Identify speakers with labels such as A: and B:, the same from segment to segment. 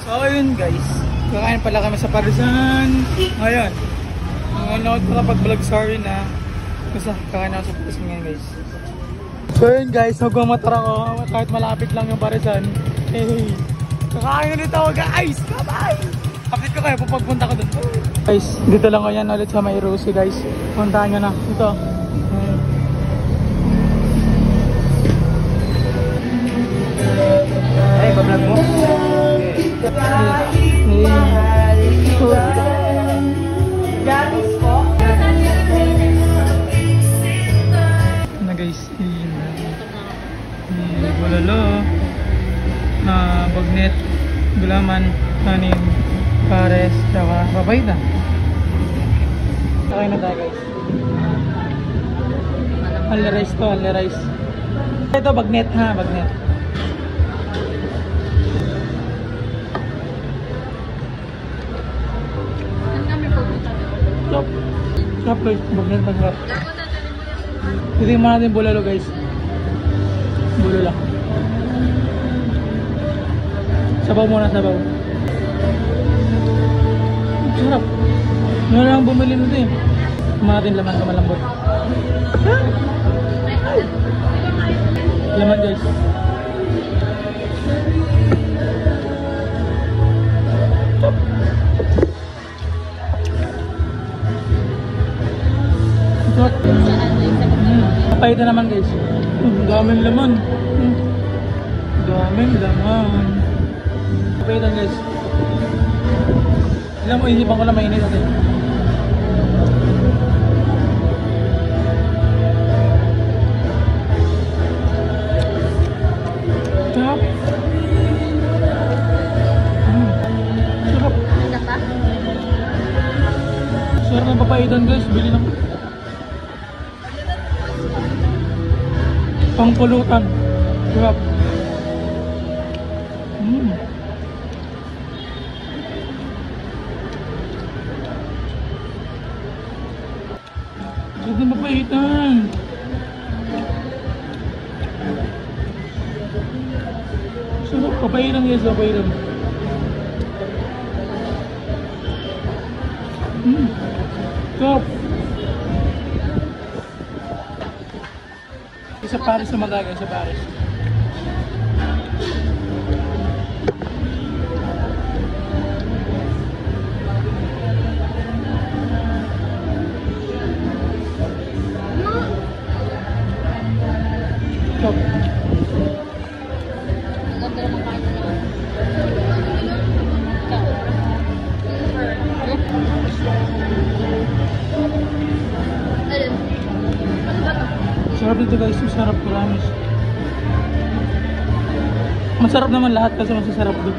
A: So ayun guys, kakain pala kami sa Parisan. Ngayon, nanonood ko kapag vlog, sorry na. Basta kakain ako sa Parisan ngayon guys. So ayun guys, magmamotor ako kahit malapit lang yung Parisan. Hey, kakain ulit ako guys! Bye-bye! Update ko kayo pagpunta ko dun. Guys, dito lang ko yan ulit sa May Rosie guys. Puntahan nyo na. Ito.
B: Ay, pa-vlog mo?
A: Na guys, bulalo, bagnet, gulaman, kanin, pares, saka papayta. Sakay na tayo guys. Halne rice to, halne rice. Ito bagnet ha, bagnet. Stop. Stop guys, bagnet masarap. Titingnan natin bulalo guys. Bulalo. Sabaw muna, sabaw. Sarap. Ngayon lang bumili nito eh. Kumatin laman ka malambot. Laman guys. Sarap. Papayta naman guys. Daming laman. Daming laman. Papayta guys. Alam mo, isipan ko lang mainit natin. Sarap. Sarap. Sarap ng papaitan guys. Bili ng pangpulutan. Sarap. Sarap ng papaitan. Sarap. Papaitan guys. Papaitan. Sarap. Sa Paris na matagal, sa Paris. Stop. Sarap dito guys, masarap, promise. Masarap naman lahat kasi masasarap dito.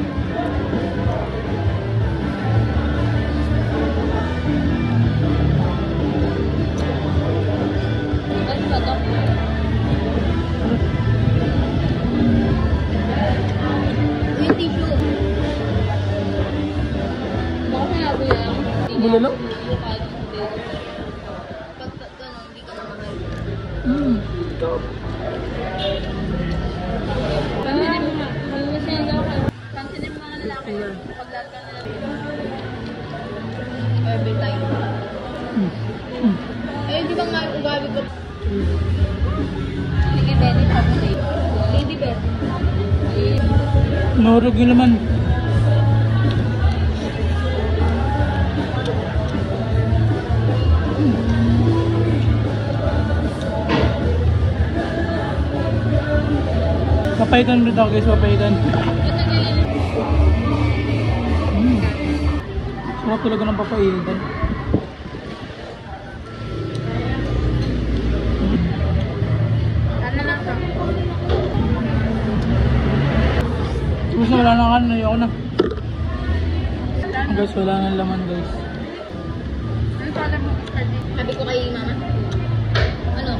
A: Bulalo? Stop.
C: Pansinin mo nga. Pansinin mo mga lalaki. Paglalat ka nila. Every time. Eh, di ba nga ugabi ko? Lady Betty, tapos eh. Lady Betty.
A: Mahurog yung laman. Papaitan ulit ako guys, papaitan. Sarap talaga ng papaitan.
C: Ano lang ka?
A: Guys, wala na kanin, ayoko na. Guys, wala na laman guys.
C: Ano pala mo? Sabi ko kay mama. Ano?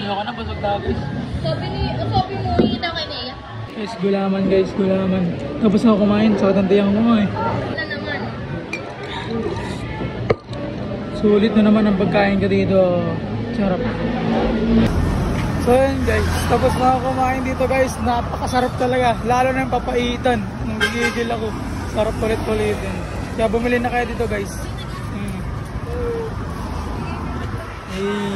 A: Ayoko na, busog na guys.
C: Sabi mo, hingit ako kay Nea.
A: Guys, gulaman guys, gulaman. Tapos ako kumain, sa katantayang ko eh.
C: Ano naman?
A: Sulit na naman ang pagkain ka dito. Sarap. So So yun guys, tapos na ako kumain dito guys. Napakasarap talaga, lalo na yung papaitan. Nung gigigil ako, sarap ulit-ulitin. Kaya bumili na kayo dito guys. Hey.